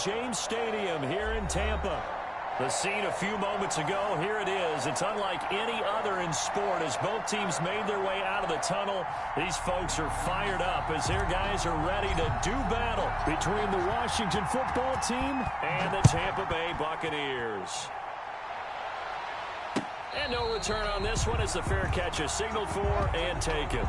Raymond James Stadium here in Tampa. The scene a few moments ago, here it is. It's unlike any other in sport as both teams made their way out of the tunnel. These folks are fired up as their guys are ready to do battle between the Washington football team and the Tampa Bay Buccaneers. And no return on this one as the fair catch is signaled for and taken.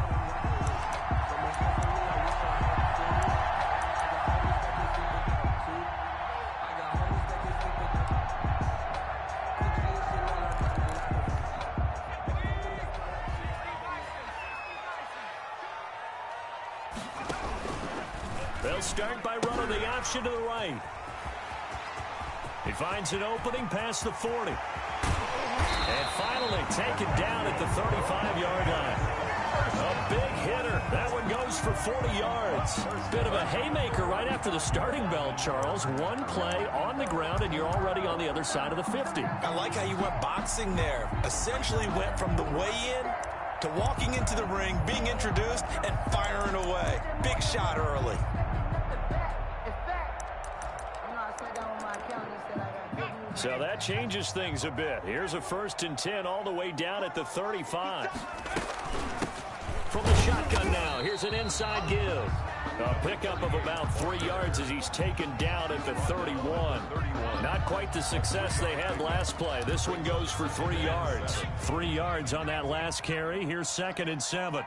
They'll start by running the option to the right. He finds an opening past the 40. And finally taken down at the 35-yard line. A big hitter. That one goes for 40 yards. Bit of a haymaker right after the starting bell, Charles. One play on the ground, and you're already on the other side of the 50. I like how you went boxing there. Essentially went from the weigh-in to walking into the ring, being introduced, and firing away. Big shot early. So that changes things a bit. Here's a 1st and 10 all the way down at the 35. From the shotgun now, here's an inside give. A pickup of about 3 yards as he's taken down at the 31. Not quite the success they had last play. This one goes for 3 yards. 3 yards on that last carry. Here's 2nd and 7.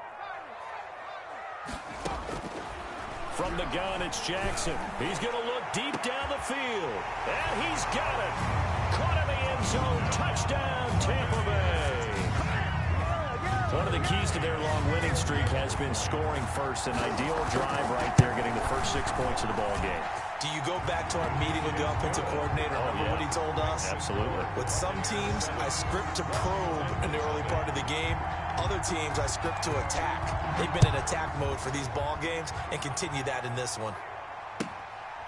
From the gun, it's Jackson. He's going to look deep down the field. And he's got it. Caught in the end zone. Touchdown, Tampa Bay. One of the keys to their long winning streak has been scoring first. An ideal drive right there, getting the first 6 points of the ball game. Do you go back to our meeting with the offensive coordinator? Remember what he told us? Absolutely. With some teams, I script to probe in the early part of the game. Other teams, I script to attack. They've been in attack mode for these ball games and continue that in this one.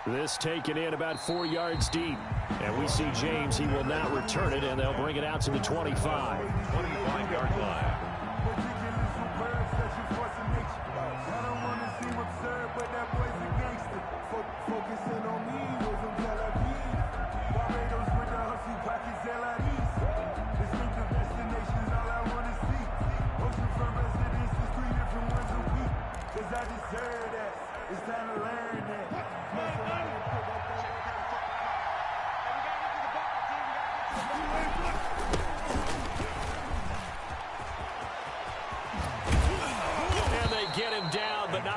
This taken in about 4 yards deep. And we see James. He will not return it, and they'll bring it out to the 25. 25-yard line.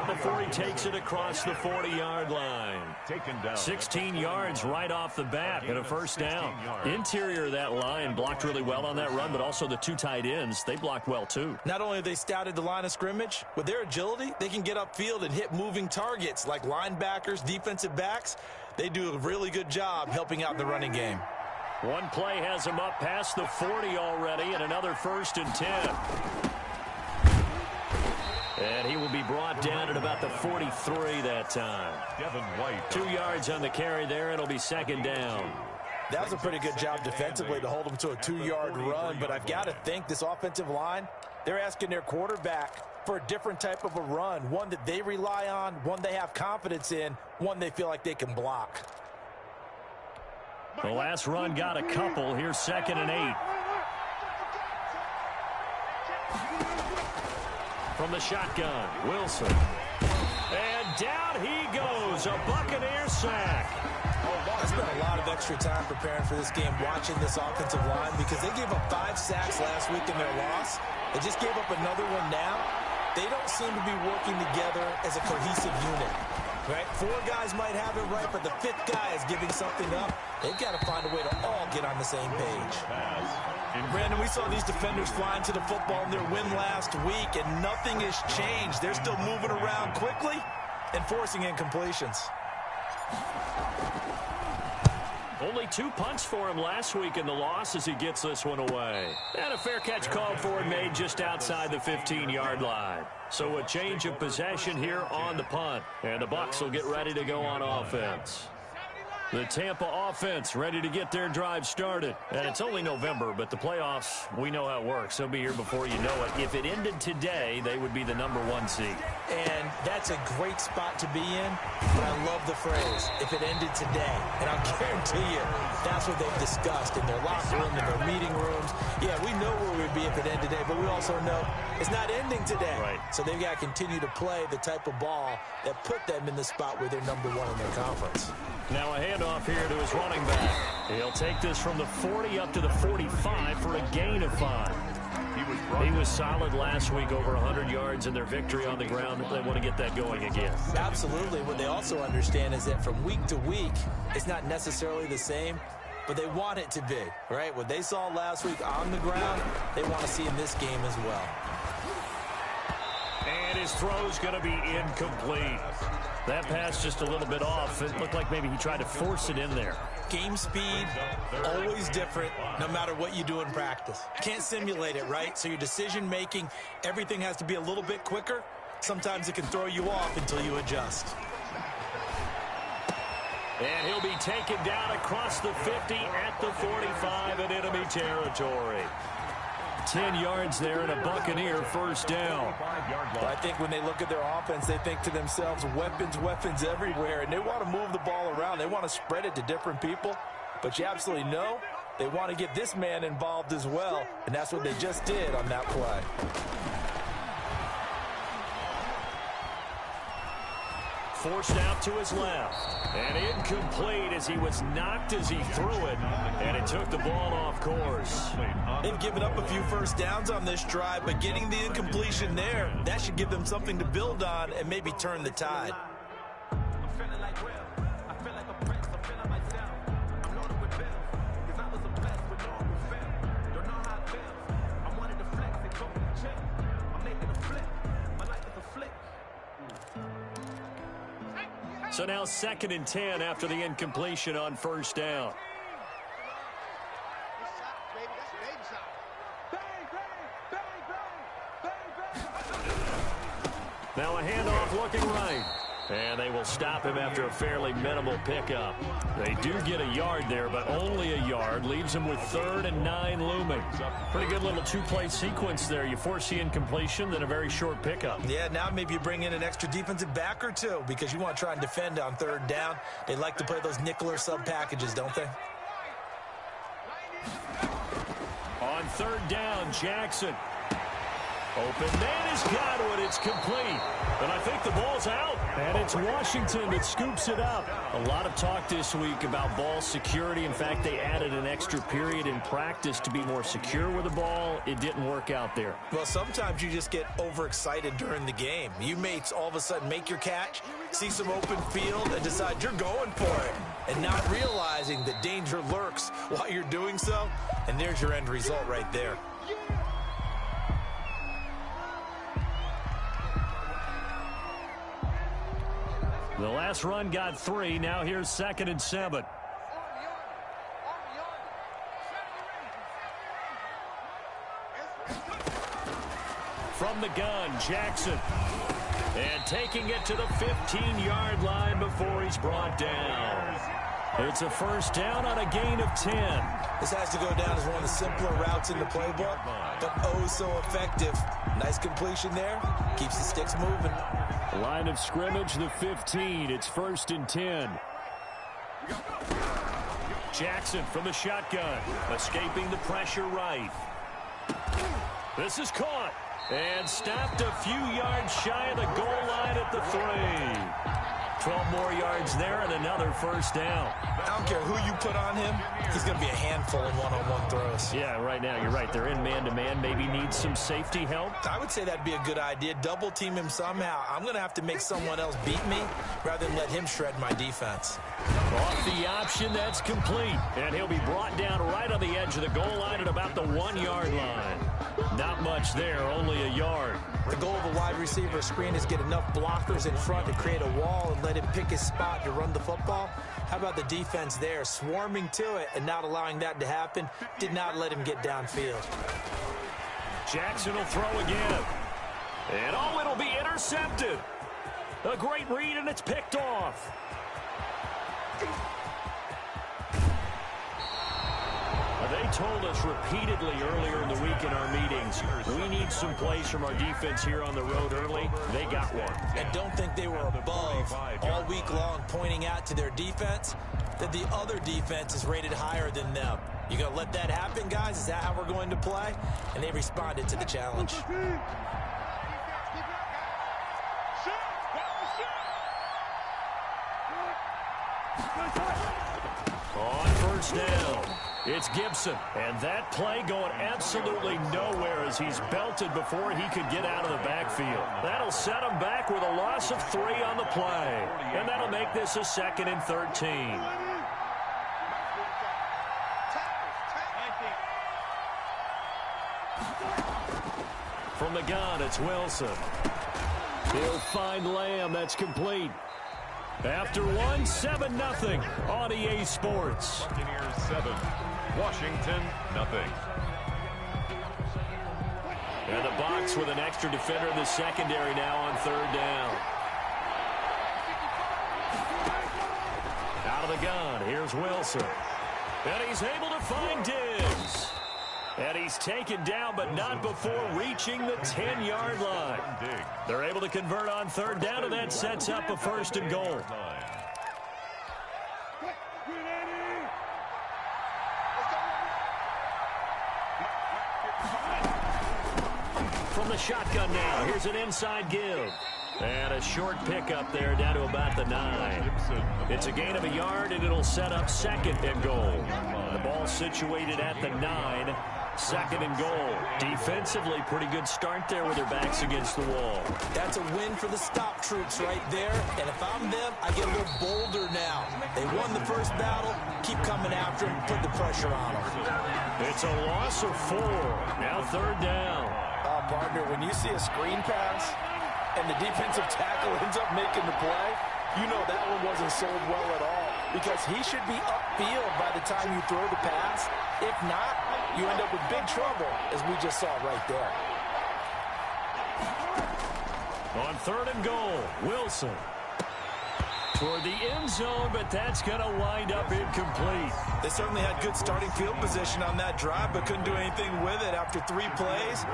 Before he takes it across the 40-yard line. Taken down. 16 yards right off the bat and a 1st down. Interior of that line blocked really well on that run, but also the 2 tight ends, they blocked well too. Not only have they scouted the line of scrimmage, with their agility, they can get upfield and hit moving targets like linebackers, defensive backs. They do a really good job helping out in the running game. One play has him up past the 40 already, and another 1st and 10. And he will be brought down at about the 43 that time. 2 yards on the carry there. It'll be 2nd down. That was a pretty good job defensively to hold him to a 2-yard run. But I've got to think this offensive line, they're asking their quarterback for a different type of a run. One that they rely on, one they have confidence in, one they feel like they can block. The last run got a couple. Here's 2nd and 8. From the shotgun, Wilson. And down he goes, a Buccaneer sack. I spent a lot of extra time preparing for this game watching this offensive line because they gave up 5 sacks last week in their loss. They just gave up another one now. They don't seem to be working together as a cohesive unit. Right? 4 guys might have it right, but the 5th guy is giving something up. They've got to find a way to all get on the same page. And Brandon, we saw these defenders flying to the football in their win last week, and nothing has changed. They're still moving around quickly and forcing incompletions. Only 2 punts for him last week in the loss as he gets this one away. And a fair catch called for and made just outside the 15-yard line. So a change of possession here on the punt. And the Bucs will get ready to go on offense. The Tampa offense ready to get their drive started. And it's only November, but the playoffs, we know how it works. They'll be here before you know it. If it ended today, they would be the #1 seed. And that's a great spot to be in, but I love the phrase, if it ended today. And I'll guarantee you, that's what they've discussed in their locker room, in their meeting rooms. Yeah, we know where we'd be if it ended today, but we also know it's not ending today. Right. So they've got to continue to play the type of ball that put them in the spot where they're #1 in their conference. Now a handoff here to his running back. He'll take this from the 40 up to the 45 for a gain of 5. He was solid last week, over 100 yards in their victory on the ground. They want to get that going again. Absolutely. What they also understand is that from week to week, it's not necessarily the same, but they want it to be, right? What they saw last week on the ground, they want to see in this game as well. And his throw's going to be incomplete. That pass just a little bit off. It looked like maybe he tried to force it in there. Game speed, always different, no matter what you do in practice. Can't simulate it, right? So your decision-making, everything has to be a little bit quicker. Sometimes it can throw you off until you adjust. And he'll be taken down across the 50 at the 45 in enemy territory. 10 yards there and a Buccaneer first down. Well, I think when they look at their offense, they think to themselves, weapons everywhere, and they want to move the ball around. They want to spread it to different people, but you absolutely know they want to get this man involved as well, and that's what they just did on that play. Forced out to his left. And incomplete as he was knocked as he threw it. And it took the ball off course. They've given up a few first downs on this drive, but getting the incompletion there, that should give them something to build on and maybe turn the tide. So now 2nd and 10 after the incompletion on first down. Now a handoff looking right. And they will stop him after a fairly minimal pickup. They do get a yard there, but only a yard. Leaves him with 3rd and 9 looming. Pretty good little two-play sequence there. You force the incompletion, then a very short pickup. Yeah, now maybe you bring in an extra defensive back or two because you want to try and defend on 3rd down. They like to play those nickel or sub packages, don't they? On 3rd down, Jackson. Open man is Godwin. It's complete. And I think the ball's out. And it's Washington that scoops it up. A lot of talk this week about ball security. In fact, they added an extra period in practice to be more secure with the ball. It didn't work out there. Well, sometimes you just get overexcited during the game. You may all of a sudden make your catch, see some open field, and decide you're going for it. And not realizing that danger lurks while you're doing so. And there's your end result right there. The last run got 3. Now here's 2nd and 7. From the gun, Jackson. And taking it to the 15-yard line before he's brought down. It's a first down on a gain of 10. This has to go down as one of the simpler routes in the playbook, but oh so effective. Nice completion there. Keeps the sticks moving. Line of scrimmage, the 15. It's 1st and 10. Jackson from the shotgun. Escaping the pressure right. This is caught. And stopped a few yards shy of the goal line at the 3. 12 more yards there and another first down. I don't care who you put on him. He's going to be a handful in one-on-one throws. Yeah, right now, you're right. They're in man-to-man. Maybe needs some safety help. I would say that'd be a good idea. Double team him somehow. I'm going to have to make someone else beat me rather than let him shred my defense. Off the option, that's complete. And he'll be brought down right on the edge of the goal line at about the 1-yard line. Not much there, only a yard. The goal of a wide receiver screen is get enough blockers in front to create a wall and let him pick his spot to run the football. How about the defense there, swarming to it and not allowing that to happen? Did not let him get downfield. Jackson will throw again. And oh, it'll be intercepted. A great read, and it's picked off. told us repeatedly earlier in the week in our meetings, we need some plays from our defense here on the road early. They got one. And don't think they were above all week long, pointing out to their defense that the other defense is rated higher than them. You going to let that happen, guys? Is that how we're going to play? And they responded to the challenge. On first down, it's Gibson. And that play going absolutely nowhere as he's belted before he could get out of the backfield. That'll set him back with a loss of 3 on the play. And that'll make this a 2nd and 13. From the gun, it's Wilson. He'll find Lamb. That's complete. After 1, 7-0 on EA Sports. Buccaneers 7, Washington 0. And the Bucs with an extra defender in the secondary now on 3rd down. Out of the gun, here's Wilson. And he's able to find Diggs. And he's taken down, but not before reaching the 10-yard line. They're able to convert on 3rd down, and that sets up a 1st and goal. From the shotgun now, here's an inside give. And a short pickup there down to about the 9. It's a gain of a yard, and it'll set up 2nd and goal. The ball situated at the 9. 2nd and goal. Defensively, pretty good start there with their backs against the wall. That's a win for the stop troops right there. And if I'm them, I get a little bolder now. They won the first battle. Keep coming after them. Put the pressure on them. It's a loss of 4. Now 3rd down. Partner, when you see a screen pass and the defensive tackle ends up making the play, you know that one wasn't sold well at all, because he should be upfield by the time you throw the pass. If not, you end up with big trouble, as we just saw right there. On 3rd and goal, Wilson. Toward the end zone, but that's going to wind up incomplete. They certainly had good starting field position on that drive, but couldn't do anything with it after 3 plays.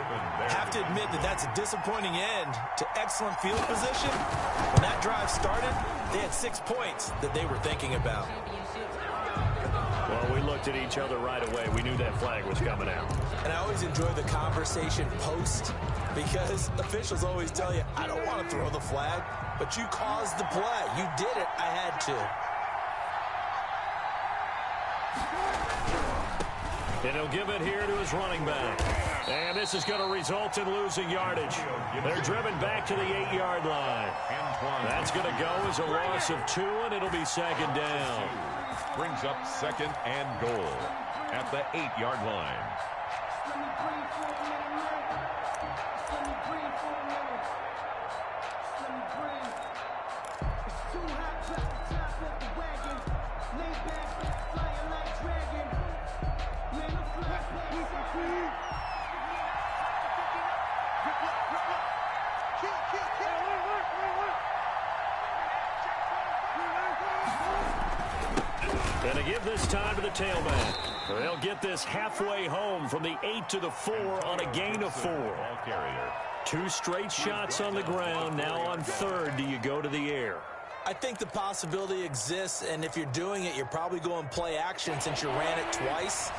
Have to admit that that's a disappointing end to excellent field position. When that drive started, they had 6 points that they were thinking about. Well, we looked at each other right away. We knew that flag was coming out. And I always enjoy the conversation post, because officials always tell you, I don't want to throw the flag, but you caused the play. You did it. I had to. And he'll give it here to his running back. And this is going to result in losing yardage. They're driven back to the 8-yard line. That's going to go as a loss of 2, and it'll be 2nd down. Brings up 2nd and goal at the 8-yard line. And to give this time to the tailback. They'll get this halfway home from the 8 to the 4 on a gain of 4. 2 straight shots on the ground. Now on 3rd, do you go to the air? I think the possibility exists, and if you're doing it, you're probably going play action since you ran it twice.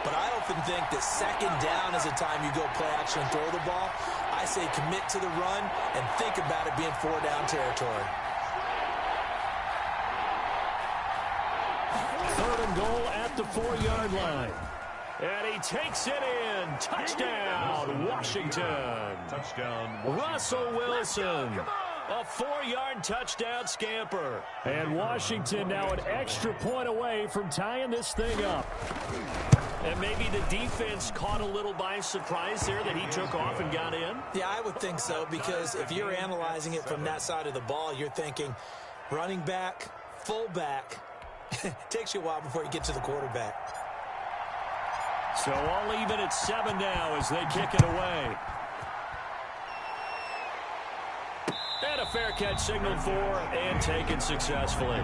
But I often think that 2nd down is the time you go play action and throw the ball. I say commit to the run and think about it being 4-down territory. 3rd and goal at the 4-yard line. And he takes it in. Touchdown, Washington. Touchdown, Russell Wilson. A 4-yard touchdown scamper. And Washington now an extra point away from tying this thing up. And maybe the defense caught a little by surprise there that he took off and got in? Yeah, I would think so, because if you're analyzing it from that side of the ball, you're thinking running back, fullback. Takes you a while before you get to the quarterback. So all even at 7 now as they kick it away. And a fair catch signaled for and taken successfully.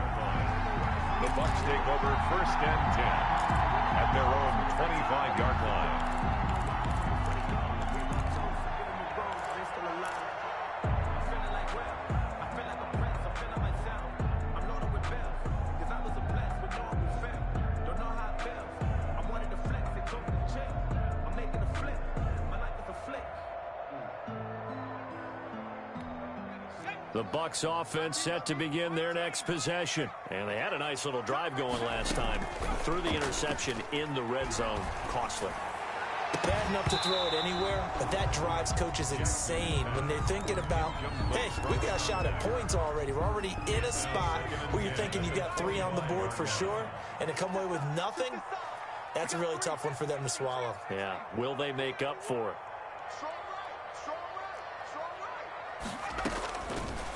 The Bucs take over 1st and 10 at their own 25-yard line. The Bucs offense set to begin their next possession. And they had a nice little drive going last time. Threw the interception in the red zone. Costly. Bad enough to throw it anywhere, but that drives coaches insane when they're thinking about, hey, we got a shot at points already. We're already in a spot where you're thinking you got 3 on the board for sure, and to come away with nothing, that's a really tough one for them to swallow. Yeah, will they make up for it?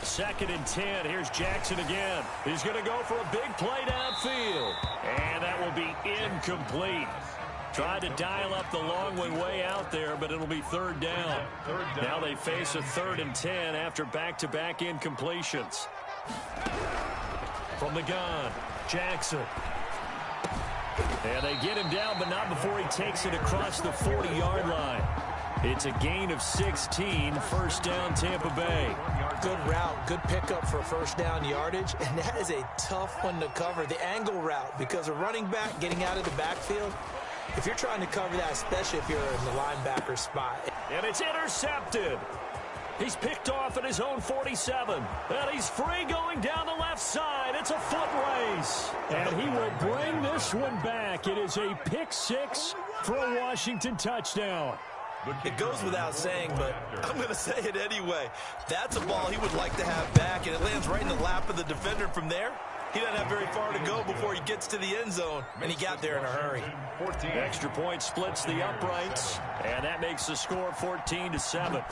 2nd and 10. Here's Jackson again. He's going to go for a big play downfield. And that will be incomplete. Tried to dial up the long one way out there, but it'll be 3rd down. Now they face a 3rd and 10 after back-to-back incompletions. From the gun, Jackson. And they get him down, but not before he takes it across the 40-yard line. It's a gain of 16, 1st down Tampa Bay. Good route, good pickup for 1st down yardage, and that is a tough one to cover, the angle route, because a running back getting out of the backfield, if you're trying to cover that, especially if you're in the linebacker spot. And it's intercepted. He's picked off at his own 47. And he's free going down the left side. It's a foot race. And he will bring this one back. It is a pick 6 for a Washington touchdown. It goes without saying, but I'm going to say it anyway. That's a ball he would like to have back, and it lands right in the lap of the defender from there. He doesn't have very far to go before he gets to the end zone, and he got there in a hurry. Extra point splits the uprights, and that makes the score 14-7.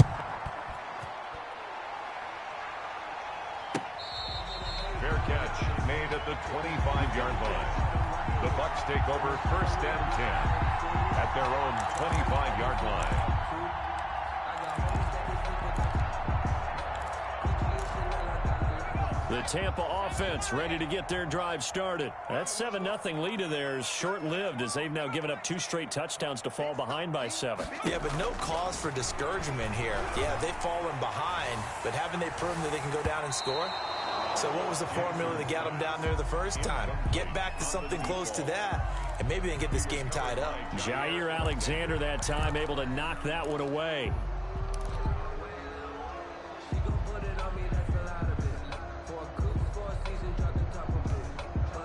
Fair catch made at the 25-yard line. The Bucs take over 1st and 10 at their own 25-yard line. The Tampa offense ready to get their drive started. That 7-0 lead of theirs short-lived as they've now given up 2 straight touchdowns to fall behind by 7. Yeah, but no cause for discouragement here. Yeah, they've fallen behind, but haven't they proven that they can go down and score? So what was the formula that got them down there the first time? Get back to something close to that, and maybe they can get this game tied up. Jair Alexander that time able to knock that one away.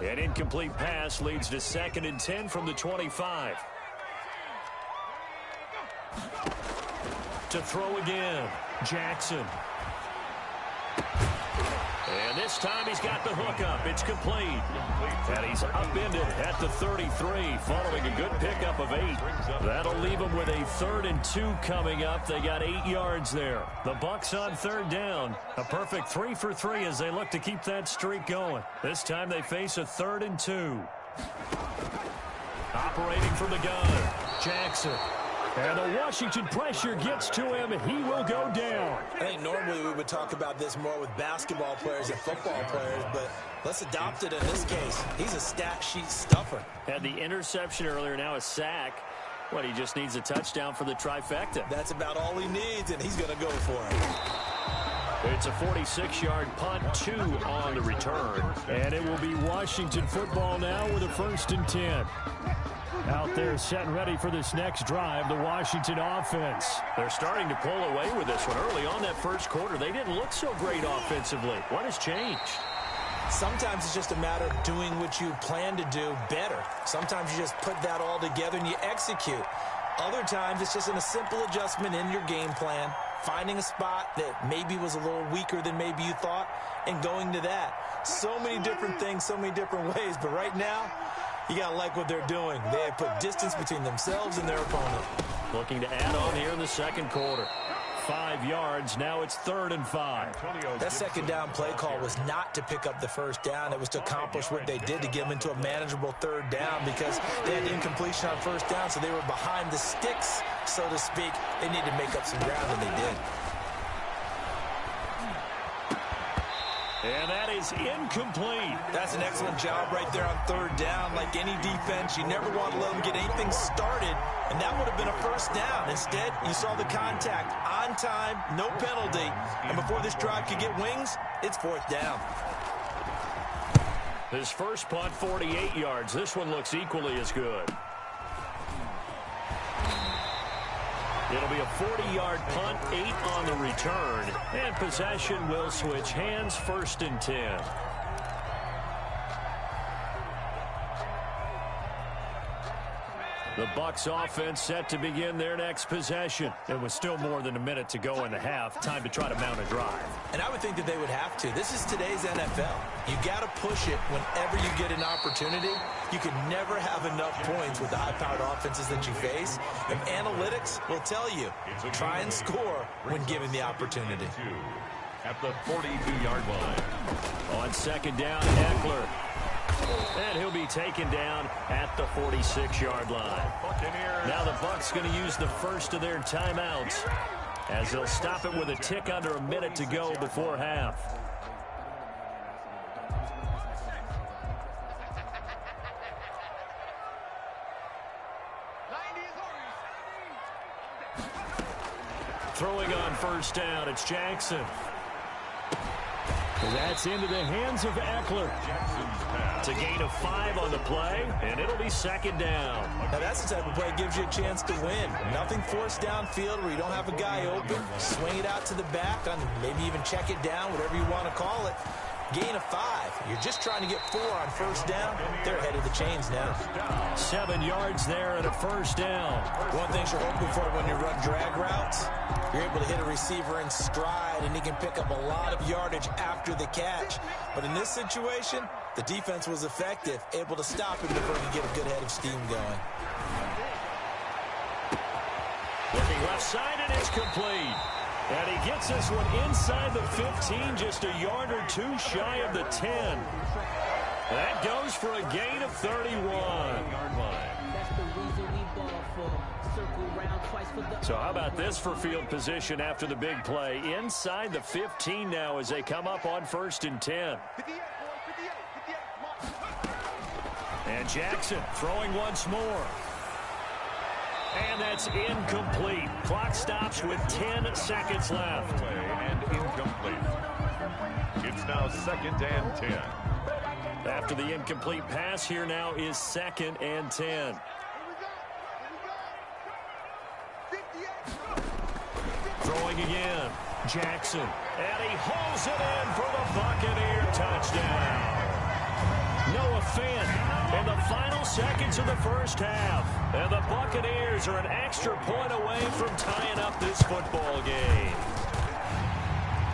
An incomplete pass leads to 2nd and 10 from the 25. To throw again, Jackson. And this time he's got the hook up. It's complete. And he's upended at the 33 following a good pickup of 8. That'll leave him with a 3rd and 2 coming up. They got 8 yards there. The Bucs on 3rd down. A perfect 3 for 3 as they look to keep that streak going. This time they face a 3rd and 2. Operating from the gun, Jackson. And the Washington pressure gets to him, and he will go down. I think normally we would talk about this more with basketball players and football players, but let's adopt it in this case. He's a stat sheet stuffer. Had the interception earlier, now a sack. What, he just needs a touchdown for the trifecta. That's about all he needs, and he's going to go for it. It's a 46-yard punt, 2 on the return. And it will be Washington football now with a 1st and 10. Out there set and ready for this next drive, the Washington offense. They're starting to pull away with this one. Early on that first quarter, they didn't look so great offensively. What has changed? Sometimes it's just a matter of doing what you plan to do better. Sometimes you just put that all together and you execute. Other times it's just a simple adjustment in your game plan, finding a spot that maybe was a little weaker than maybe you thought, and going to that. So many different things, so many different ways, but right now, you got to like what they're doing. They have put distance between themselves and their opponent. Looking to add on here in the second quarter. 5 yards. Now it's 3rd and 5. That 2nd down play call was not to pick up the 1st down. It was to accomplish what they did to get them into a manageable 3rd down because they had incompletion on 1st down, so they were behind the sticks, so to speak. They needed to make up some ground, and they did. And that is incomplete. That's an excellent job right there on third down. Like any defense, you never want to let them get anything started, and that would have been a first down. Instead, you saw the contact on time, no penalty, and before this drive could get wings, it's fourth down. His first punt, 48 yards. This one looks equally as good. It'll be a 40-yard punt, 8 on the return, and possession will switch hands, 1st and 10. The Bucs offense set to begin their next possession. There was still more than a minute to go in the half. Time to try to mount a drive. And I would think that they would have to. This is today's NFL. You got to push it whenever you get an opportunity. You can never have enough points with the high-powered offenses that you face. And analytics will tell you, try and score when given the opportunity. At the 42-yard line. On 2nd down, Eckler. And he'll be taken down at the 46-yard line. Now the Bucs going to use the first of their timeouts as they'll stop it with a tick under a minute to go before half. Throwing on 1st down, it's Jackson. That's into the hands of Eckler. It's a gain of 5 on the play, and it'll be 2nd down. Now that's the type of play that gives you a chance to win. Nothing forced downfield where you don't have a guy open. Swing it out to the back, maybe even check it down, whatever you want to call it. Gain of 5. You're just trying to get 4 on 1st down. They're ahead of the chains now. 7 yards there and a 1st down. One thing you're hoping for when you run drag routes, you're able to hit a receiver in stride, and he can pick up a lot of yardage after the catch. But in this situation, the defense was effective, able to stop him before he could get a good head of steam going. Looking left side, and it's complete. And he gets this one inside the 15, just a yard or 2 shy of the 10. That goes for a gain of 31. So how about this for field position after the big play? Inside the 15 now as they come up on 1st and 10. And Jackson throwing once more. And that's incomplete. Clock stops with 10 seconds left. And incomplete. It's now 2nd and 10. After the incomplete pass, here now is 2nd and 10. Throwing again. Jackson. And he hauls it in for the Buccaneer touchdown. Noah Fant in the final seconds of the first half. And the Buccaneers are an extra point away from tying up this football game.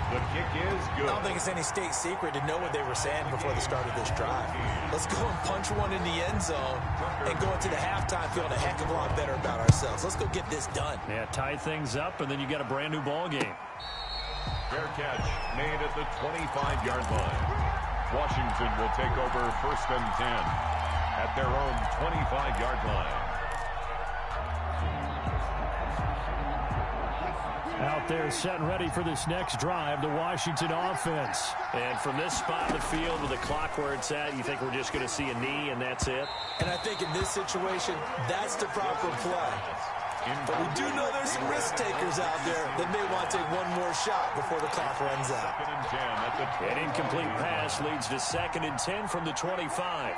The kick is good. I don't think it's any state secret to know what they were saying before the start of this drive. Let's go and punch one in the end zone and go into the halftime feeling a heck of a lot better about ourselves. Let's go get this done. Yeah, tie things up, and then you got a brand new ball game. Fair catch made at the 25-yard line. Washington will take over 1st and 10 at their own 25-yard line. Out there set and ready for this next drive, the Washington offense. And from this spot in the field with the clock where it's at, you think we're just going to see a knee and that's it? And I think in this situation, that's the proper play. But we do know there's some risk takers out there that may want to take one more shot before the clock runs out. An incomplete pass leads to 2nd and 10 from the 25.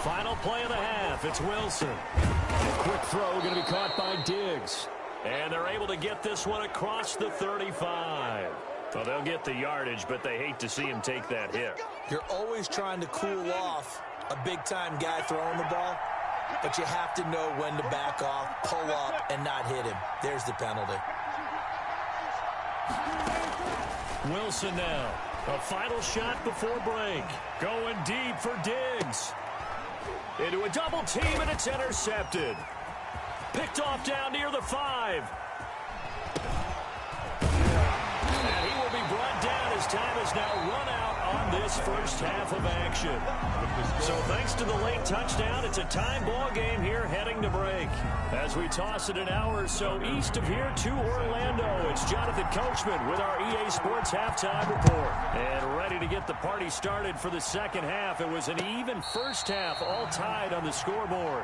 Final play of the half. It's Wilson. A quick throw going to be caught by Diggs. And they're able to get this one across the 35. Well, they'll get the yardage, but they hate to see him take that hit. You're always trying to cool off a big-time guy throwing the ball, but you have to know when to back off, pull up, and not hit him. There's the penalty. Wilson now. A final shot before break. Going deep for Diggs. Into a double team, and it's intercepted. Picked off down near the 5. And he will be brought down as time has now run out on this first half of action. So thanks to the late touchdown, it's a tie ball game here heading to break. As we toss it an hour or so east of here to Orlando, it's Jonathan Coachman with our EA Sports Halftime Report. And ready to get the party started for the second half. It was an even first half, all tied on the scoreboard.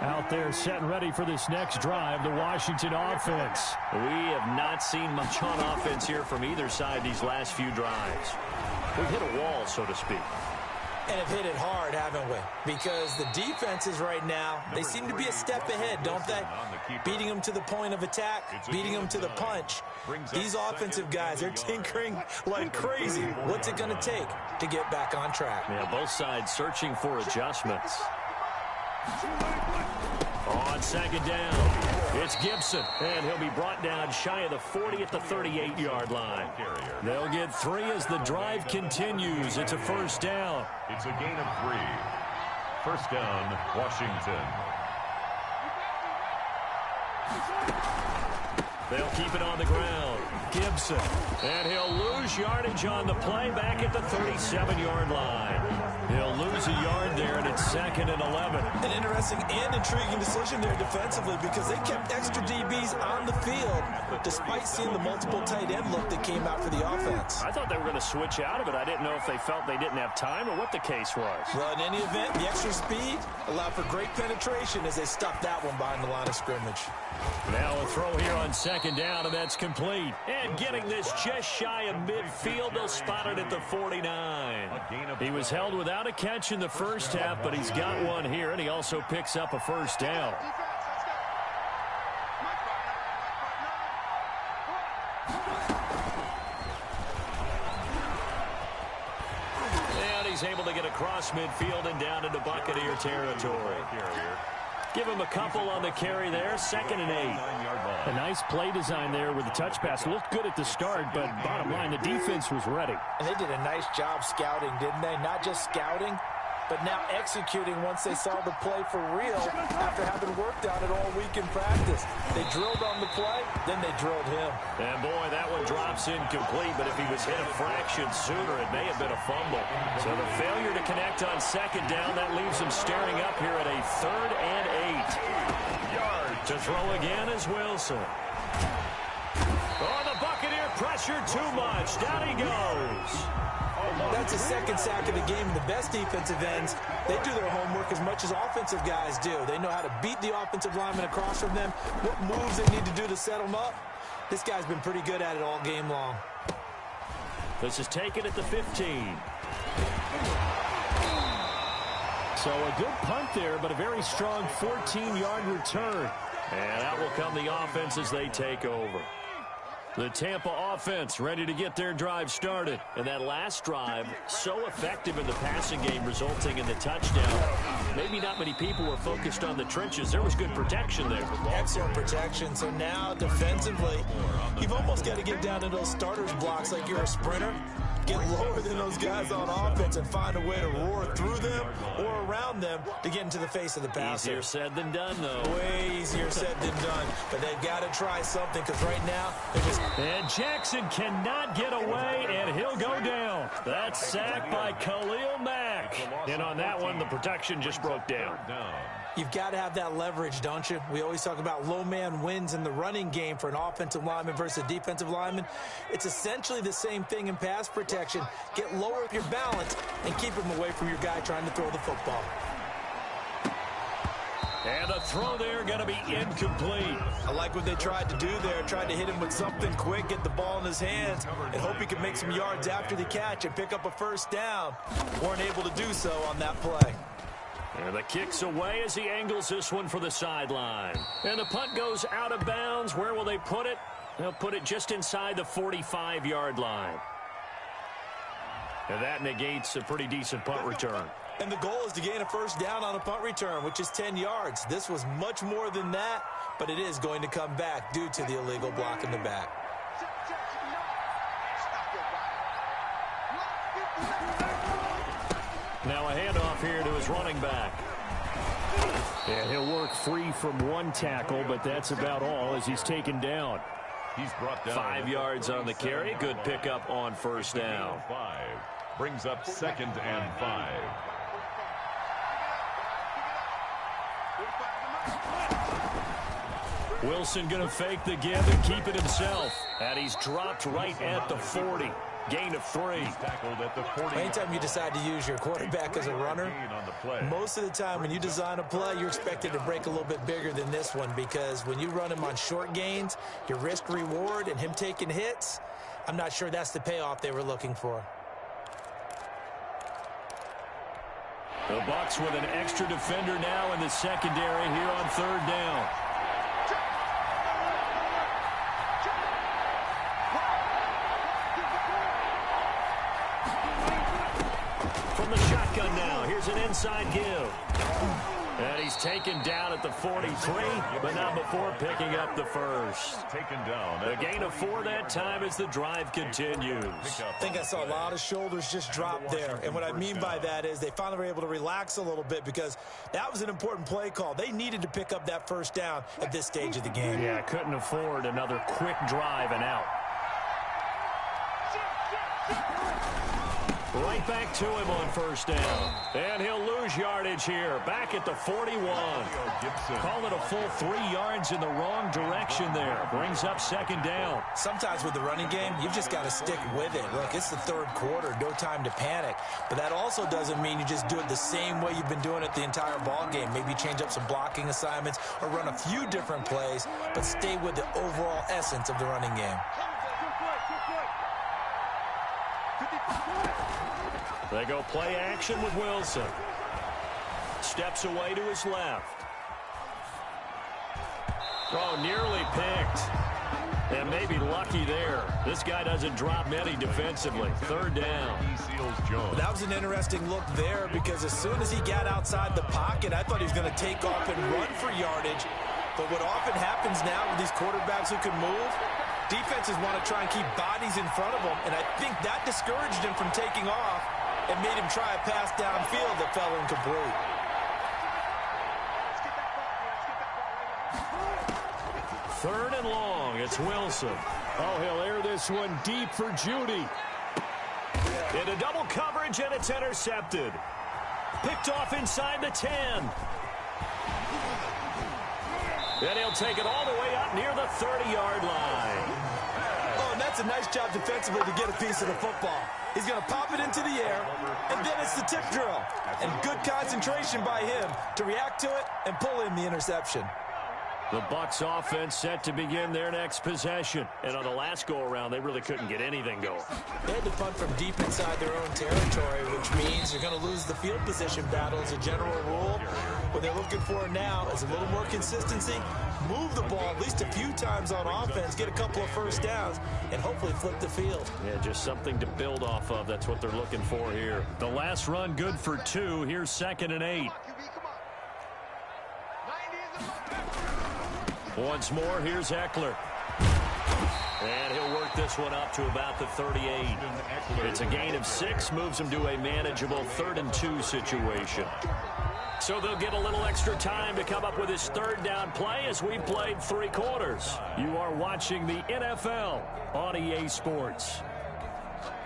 Out there set and ready for this next drive, the Washington offense. We have not seen much on offense here from either side these last few drives. We've hit a wall, so to speak. And have hit it hard, haven't we? Because the defenses right now, they seem to be a step ahead, don't they? Beating them to the point of attack, beating them to the punch. These offensive guys, they're tinkering like crazy. What's it going to take to get back on track? Yeah, both sides searching for adjustments. On second down, it's Gibson, and he'll be brought down shy of the 40 at the 38-yard line. They'll get 3 as the drive continues. It's a first down. It's a gain of 3. First down, Washington. They'll keep it on the ground. Gibson, and he'll lose yardage on the play back at the 37-yard line. He'll lose a yard there, and it's 2nd and 11. An interesting and intriguing decision there defensively because they kept extra DBs on the field despite seeing the multiple tight end look that came out for the offense. I thought they were going to switch out of it. I didn't know if they felt they didn't have time or what the case was. Well, in any event, the extra speed allowed for great penetration as they stuffed that one behind the line of scrimmage. Now a throw here on second down, and that's complete. And getting this just shy of midfield, they'll spot it at the 49. He was held without a catch in the first half, but he's got one here, and he also picks up a first down. And he's able to get across midfield and down into Buccaneer territory. Give him a couple on the carry there. 2nd and 8. A nice play design there with the touch pass. Looked good at the start, but bottom line, the defense was ready. And they did a nice job scouting, didn't they? Not just scouting, but now executing once they saw the play for real after having worked on it all week in practice. They drilled on the play, then they drilled him. And boy, that one drops incomplete, but if he was hit a fraction sooner, it may have been a fumble. So the failure to connect on second down, that leaves him staring up here at a 3rd and 8. Yard to throw again is Wilson. Oh, the Buccaneer pressure too much. Down he goes. That's the 2nd sack of the game. The best defensive ends, they do their homework as much as offensive guys do. They know how to beat the offensive lineman across from them, what moves they need to do to set them up. This guy's been pretty good at it all game long. This is taken at the 15. So a good punt there, but a very strong 14-yard return. And out will come the offense as they take over. The Tampa offense ready to get their drive started. And that last drive, so effective in the passing game, resulting in the touchdown. Maybe not many people were focused on the trenches. There was good protection there. Excellent protection. So now, defensively, you've almost got to get down to those starters blocks like you're a sprinter. Get lower than those guys on offense and find a way to roar through them or around them to get into the face of the passer. Easier said than done, though. Way easier said than done. But they've got to try something because right now they're just... And Jackson cannot get away, and he'll go down. That's sacked by Khalil Mack. And on that one, the protection just broke down. You've got to have that leverage, don't you? We always talk about low man wins in the running game for an offensive lineman versus a defensive lineman. It's essentially the same thing in pass protection. Get lower your balance and keep him away from your guy trying to throw the football. And the throw there going to be incomplete. I like what they tried to do there. Tried to hit him with something quick, get the ball in his hands, and hope he can make some yards after the catch and pick up a first down. Weren't able to do so on that play. And the kick's away as he angles this one for the sideline. And the punt goes out of bounds. Where will they put it? They'll put it just inside the 45-yard line. And that negates a pretty decent punt return. And the goal is to gain a first down on a punt return, which is 10 yards. This was much more than that, but it is going to come back due to the illegal block in the back. Now a handoff here to his running back. And he'll work free from one tackle, but that's about all as he's taken down. He's brought down 5 yards on the carry. Good pickup on first down. 5 brings up 2nd and 5. Wilson going to fake the give and keep it himself. And he's dropped right at the 40. Gain of 3. Tackled at the 40. Anytime you decide to use your quarterback as a runner, most of the time when you design a play, you're expected to break a little bit bigger than this one, because when you run him on short gains, your risk-reward and him taking hits, I'm not sure that's the payoff they were looking for. The Bucs with an extra defender now in the secondary here on 3rd down. From the shotgun now, here's an inside give. And he's taken down at the 43, but not before picking up the first. Taken down. A gain of 4 that time as the drive continues. I think I saw a lot of shoulders just drop there. And what I mean by that is they finally were able to relax a little bit, because that was an important play call. They needed to pick up that first down at this stage of the game. Yeah, couldn't afford another quick drive and out. Right back to him on first down. And he'll lose yardage here. Back at the 41. Call it a full 3 yards in the wrong direction there. Brings up 2nd down. Sometimes with the running game, you've just got to stick with it. Look, it's the 3rd quarter. No time to panic. But that also doesn't mean you just do it the same way you've been doing it the entire ball game. Maybe change up some blocking assignments or run a few different plays, but stay with the overall essence of the running game. They go play action with Wilson. Steps away to his left. Oh, nearly picked. And maybe lucky there. This guy doesn't drop many defensively. 3rd down. He seals Jones. That was an interesting look there, because as soon as he got outside the pocket, I thought he was going to take off and run for yardage. But what often happens now with these quarterbacks who can move, defenses want to try and keep bodies in front of them, and I think that discouraged him from taking off and made him try a pass downfield that fell incomplete. Third and long. It's Wilson. Oh, he'll air this one deep for Judy. Into double coverage, and it's intercepted. Picked off inside the 10. And he'll take it all the way up near the 30-yard line. Oh, and that's a nice job defensively to get a piece of the football. He's going to pop it into the air, and then it's the tip drill. And good concentration by him to react to it and pull in the interception. The Bucs offense set to begin their next possession. And on the last go-around, they really couldn't get anything going. They had to punt from deep inside their own territory, which means you're going to lose the field position battle as a general rule. What they're looking for now is a little more consistency, move the ball at least a few times on offense, get a couple of first downs, and hopefully flip the field. Yeah, just something to build off of. That's what they're looking for here. The last run good for 2. Here's 2nd and 8. Once more, here's Eckler. And he'll work this one up to about the 38. It's a gain of 6, moves him to a manageable 3rd and 2 situation. So they'll get a little extra time to come up with his 3rd down play as we played 3 quarters. You are watching the NFL on EA Sports.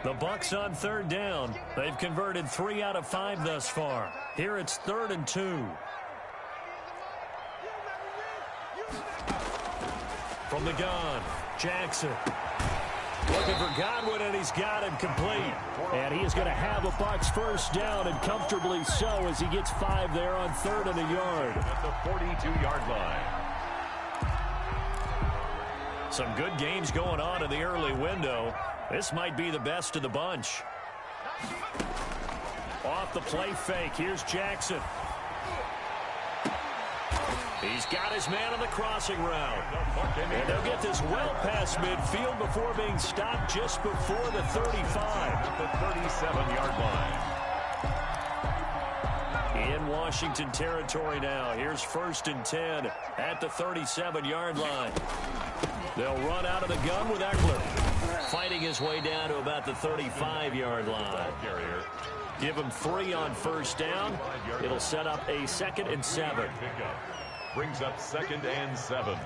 The Bucs on 3rd down. They've converted 3 out of 5 thus far. Here it's 3rd and 2. From the gun, Jackson. Looking for Godwin, and he's got him complete. And he is going to have a Bucs first down, and comfortably so, as he gets 5 there on 3rd and a yard. At the 42-yard line. Some good games going on in the early window. This might be the best of the bunch. Off the play fake, here's Jackson. He's got his man on the crossing route. And they'll get this well past midfield before being stopped just before the 35. At the 37-yard line. In Washington territory now. Here's 1st and 10 at the 37-yard line. They'll run out of the gun with Eckler. Fighting his way down to about the 35-yard line. Give them 3 on first down. It'll set up a 2nd and 7. Brings up 2nd and 7.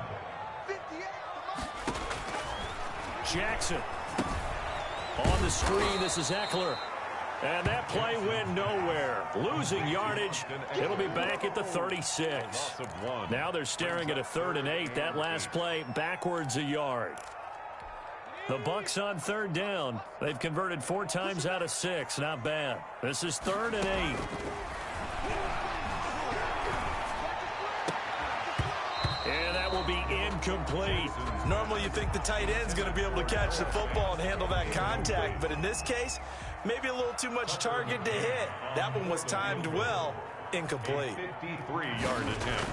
Jackson. On the screen, this is Eckler. And that play went nowhere. Losing yardage. It'll be back at the 36. Now they're staring at a 3rd and 8. That last play backwards a yard. The Bucs on 3rd down. They've converted 4 times out of 6. Not bad. This is 3rd and 8. And that will be incomplete. Normally you think the tight end's going to be able to catch the football and handle that contact, but in this case, maybe a little too much target to hit. That one was timed well. Incomplete. 53-yard attempt.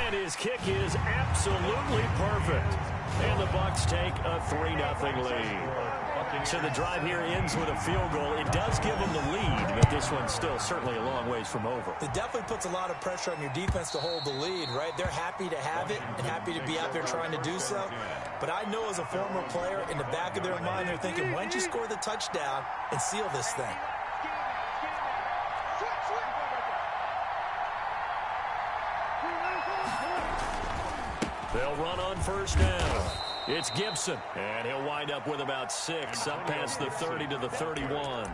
And his kick is absolutely perfect. And the Bucs take a 3-0 lead. So the drive here ends with a field goal. It does give them the lead, but this one's still certainly a long ways from over. It definitely puts a lot of pressure on your defense to hold the lead, right? They're happy to have it and happy to be out there trying to do so. But I know as a former player, in the back of their mind, they're thinking, why don't you score the touchdown and seal this thing? They'll run on first down. It's Gibson, and he'll wind up with about 6 up past the 30 to the 31.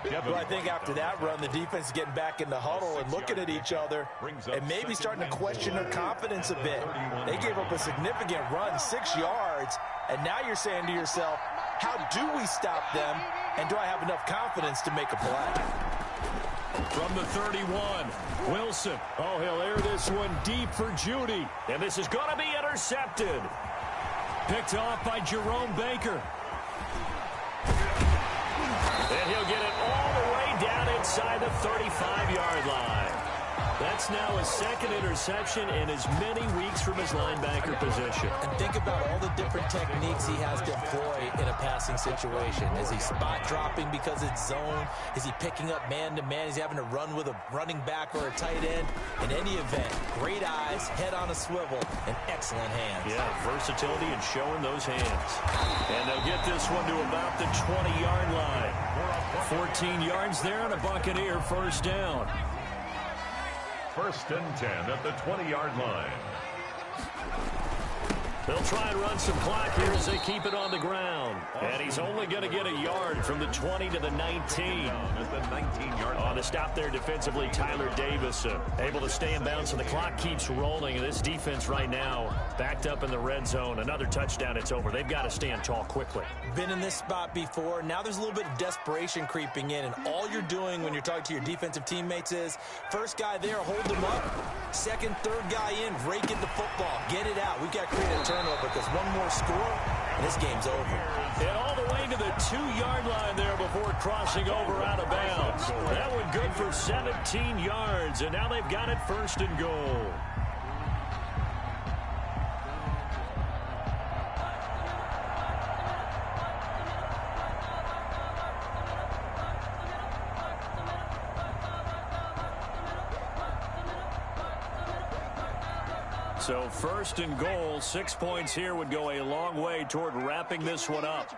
Well, I think after that run, the defense is getting back in the huddle and looking at each other and maybe starting to question their confidence a bit. They gave up a significant run, 6 yards, and now you're saying to yourself, how do we stop them, and do I have enough confidence to make a play? From the 31, Wilson. Oh, he'll air this one deep for Judy. And this is going to be intercepted. Picked off by Jerome Baker. And he'll get it all the way down inside the 35-yard line. That's now his 2nd interception in as many weeks from his linebacker position. And think about all the different techniques he has to employ in a passing situation. Is he spot dropping because it's zone? Is he picking up man-to-man? Is he having to run with a running back or a tight end? In any event, great eyes, head on a swivel, and excellent hands. Yeah, versatility and showing those hands. And they'll get this one to about the 20-yard line. 14 yards there on a Buccaneer first down. 1st and 10 at the 20-yard line. They'll try and run some clock here as they keep it on the ground. And he's only going to get a yard from the 20 to the 19. At the 19-yard line. On the stop there defensively, Tyler Davis able to stay in bounds, so the clock keeps rolling. And this defense right now backed up in the red zone. Another touchdown, it's over. They've got to stand tall quickly. Been in this spot before. Now there's a little bit of desperation creeping in, and all you're doing when you're talking to your defensive teammates is first guy there, hold them up. 2nd, 3rd guy in, rake at the football. Get it out. We've got to create a turnover because one more score, and this game's over. And all the way to the 2-yard line there before crossing over out of bounds. That one good for 17 yards, and now they've got it 1st and goal. So 1st and goal, 6 points here would go a long way toward wrapping this one up.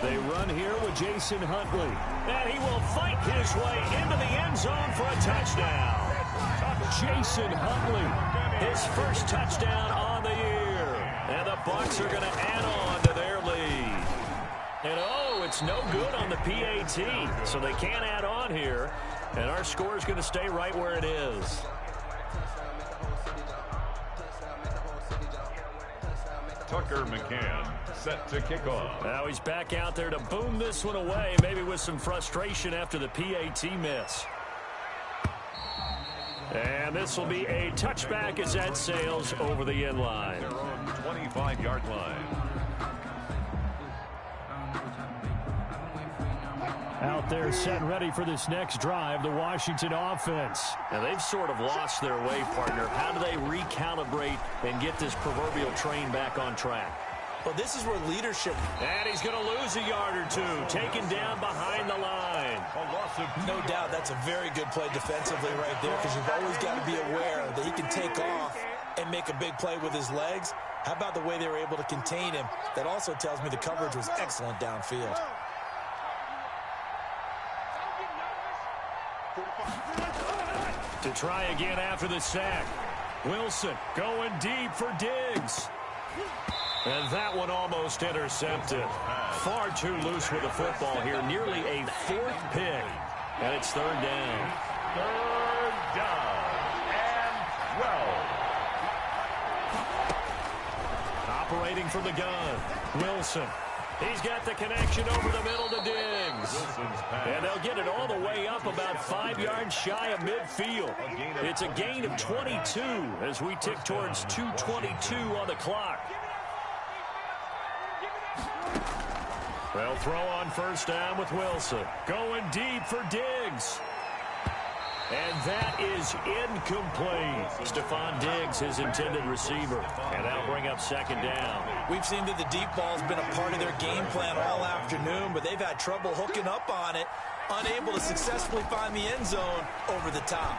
They run here with Jason Huntley. And he will fight his way into the end zone for a touchdown. Jason Huntley, his first touchdown on the year. And the Bucs are going to add on to their lead. And oh, it's no good on the PAT, so they can't add on here. And our score is going to stay right where it is. Tucker McCann set to kick off. Now he's back out there to boom this one away, maybe with some frustration after the PAT miss. And this will be a touchback as that sails over the end line. Their own 25-yard line. Out there set and ready for this next drive, the Washington offense. Now they've sort of lost their way, partner. How do they recalibrate and get this proverbial train back on track? Well, this is where leadership... And he's going to lose a yard or two, taken down behind the line. No doubt that's a very good play defensively right there, because you've always got to be aware that he can take off and make a big play with his legs. How about the way they were able to contain him? That also tells me the coverage was excellent downfield. To try again after the sack. Wilson going deep for Diggs. And that one almost intercepted. Far too loose with the football here. Nearly a fourth pick. And it's third down. Third down and 12. Operating from the gun. Wilson. He's got the connection over the middle to Diggs. And they'll get it all the way up about 5 yards shy of midfield. It's a gain of 22 as we tick towards 2:22 on the clock. They'll throw on first down with Wilson. Going deep for Diggs. And that is incomplete. Stephon Diggs, his intended receiver. And that'll bring up second down. We've seen that the deep ball's been a part of their game plan all afternoon, but they've had trouble hooking up on it, unable to successfully find the end zone over the top.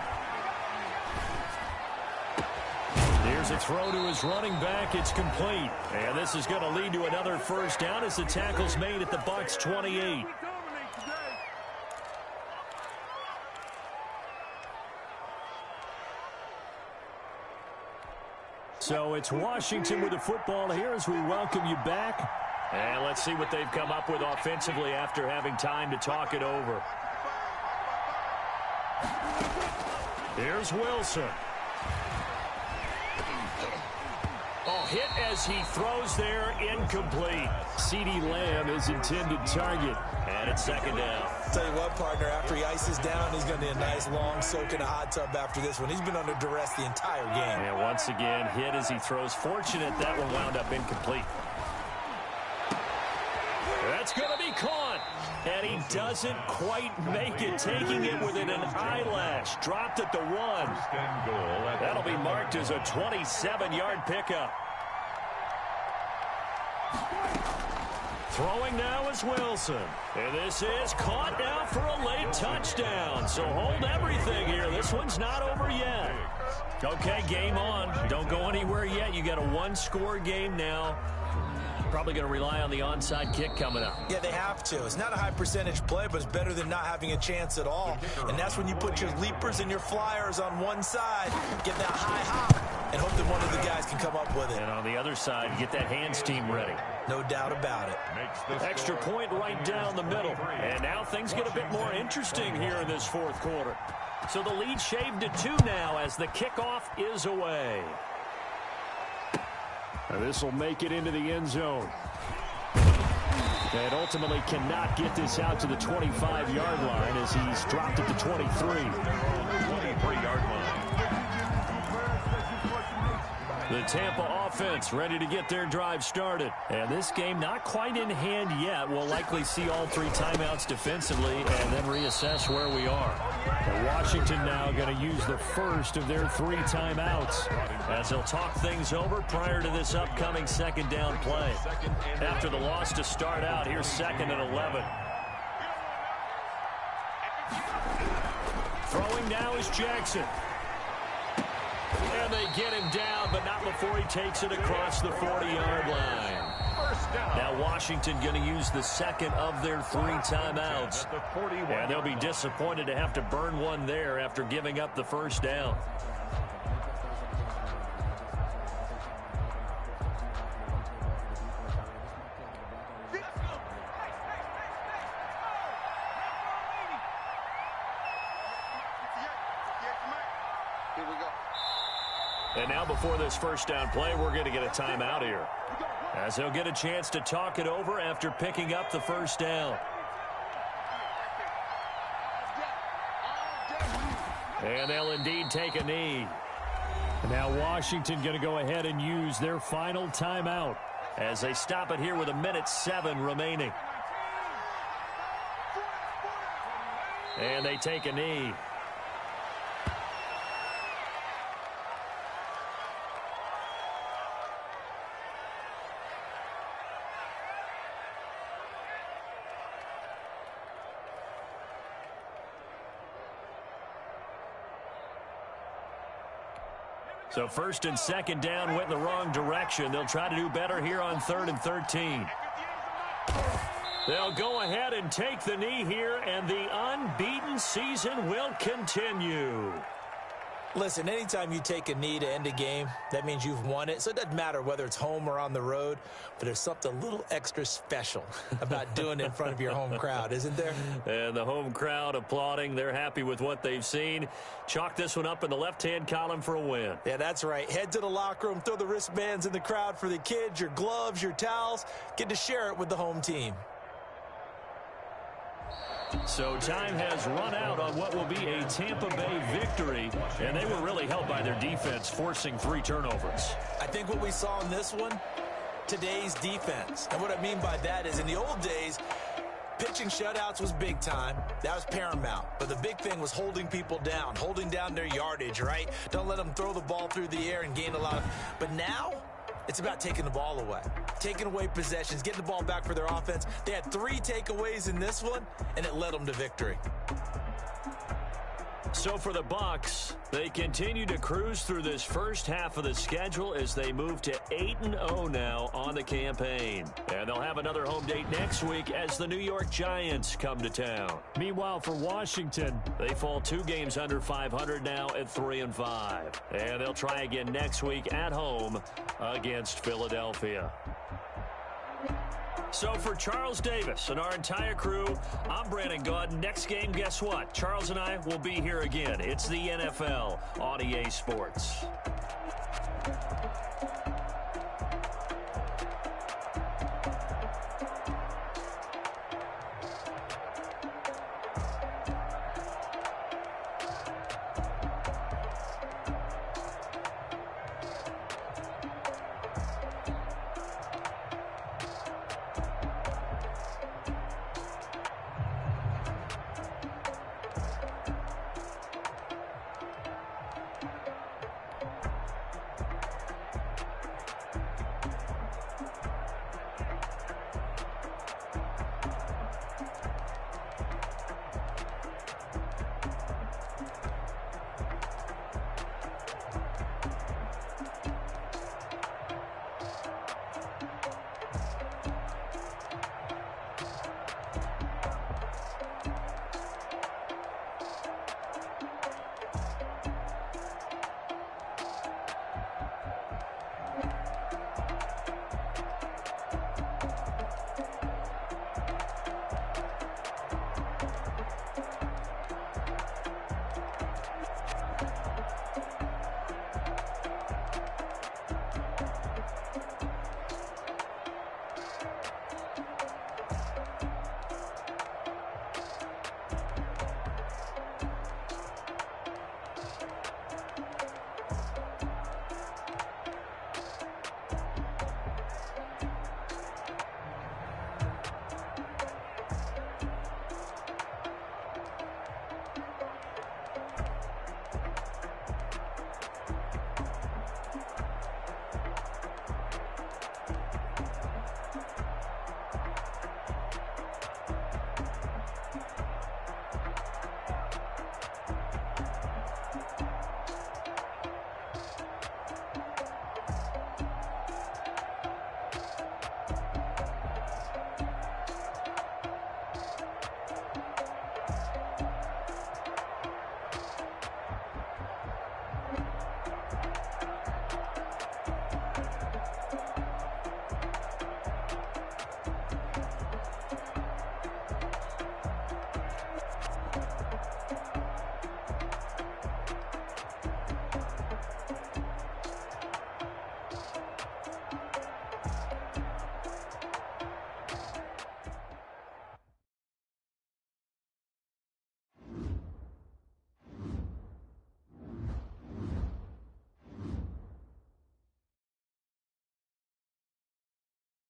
Here's a throw to his running back. It's complete. And this is going to lead to another first down as the tackle's made at the Bucs 28. So it's Washington with the football here as we welcome you back. And let's see what they've come up with offensively after having time to talk it over. Here's Wilson. Oh, hit as he throws there, incomplete. CeeDee Lamb is intended target. And it's second down. Tell you what, partner, after he ices down, he's going to need a nice long soak in a hot tub after this one. He's been under duress the entire game. And once again, hit as he throws. Fortunate that one wound up incomplete. That's going to be caught. And he doesn't quite make it, taking it within an eyelash. Dropped at the 1. That'll be marked as a 27-yard pickup. Throwing now is Wilson. And this is caught now for a late touchdown. So hold everything here. This one's not over yet. Okay, game on. Don't go anywhere yet. You got a one-score game now. Probably going to rely on the onside kick coming up. Yeah, they have to. It's not a high percentage play, but it's better than not having a chance at all. And that's when you put your leapers and your flyers on one side, get that high hop, and hope that one of the guys can come up with it. And on the other side, get that hands team ready. No doubt about it. Extra point right down the middle. And now things get a bit more interesting here in this fourth quarter. So the lead shaved to 2 now as the kickoff is away. And this will make it into the end zone. And ultimately cannot get this out to the 25-yard line as he's dropped at the 23. 23-yard line. The Tampa offense ready to get their drive started. And this game not quite in hand yet. We'll likely see all 3 timeouts defensively and then reassess where we are. And Washington now going to use the first of their 3 timeouts as they'll talk things over prior to this upcoming second down play. After the loss to start out, here's 2nd and 11. Throwing now is Jackson. And they get him down, but not before he takes it across the 40-yard line. Now Washington going to use the second of their 3 timeouts. And they'll be disappointed to have to burn one there after giving up the first down. And now before this first down play, we're going to get a timeout here, as they'll get a chance to talk it over after picking up the first down. And they'll indeed take a knee. And now Washington going to go ahead and use their final timeout as they stop it here with 1:07 remaining. And they take a knee. So first and second down went in the wrong direction. They'll try to do better here on 3rd and 13. They'll go ahead and take the knee here, and the unbeaten season will continue. Listen, anytime you take a knee to end a game, that means you've won it. So it doesn't matter whether it's home or on the road, but there's something a little extra special about doing it in front of your home crowd, isn't there? And the home crowd applauding. They're happy with what they've seen. Chalk this one up in the left-hand column for a win. Yeah, that's right. Head to the locker room, throw the wristbands in the crowd for the kids, your gloves, your towels. Get to share it with the home team. So time has run out on what will be a Tampa Bay victory, and they were really helped by their defense forcing 3 turnovers. I think what we saw in this one, today's defense. And what I mean by that is in the old days, pitching shutouts was big time. That was paramount. But the big thing was holding people down, holding down their yardage, right? Don't let them throw the ball through the air and gain a lot of... But now, it's about taking the ball away, taking away possessions, getting the ball back for their offense. They had 3 takeaways in this one, and it led them to victory. So for the Bucs, they continue to cruise through this first half of the schedule as they move to 8-0 now on the campaign. And they'll have another home date next week as the New York Giants come to town. Meanwhile, for Washington, they fall 2 games under 500 now at 3-5. And they'll try again next week at home against Philadelphia. So for Charles Davis and our entire crew, I'm Brandon Gaud. Next game, guess what? Charles and I will be here again. It's the NFL on EA Sports.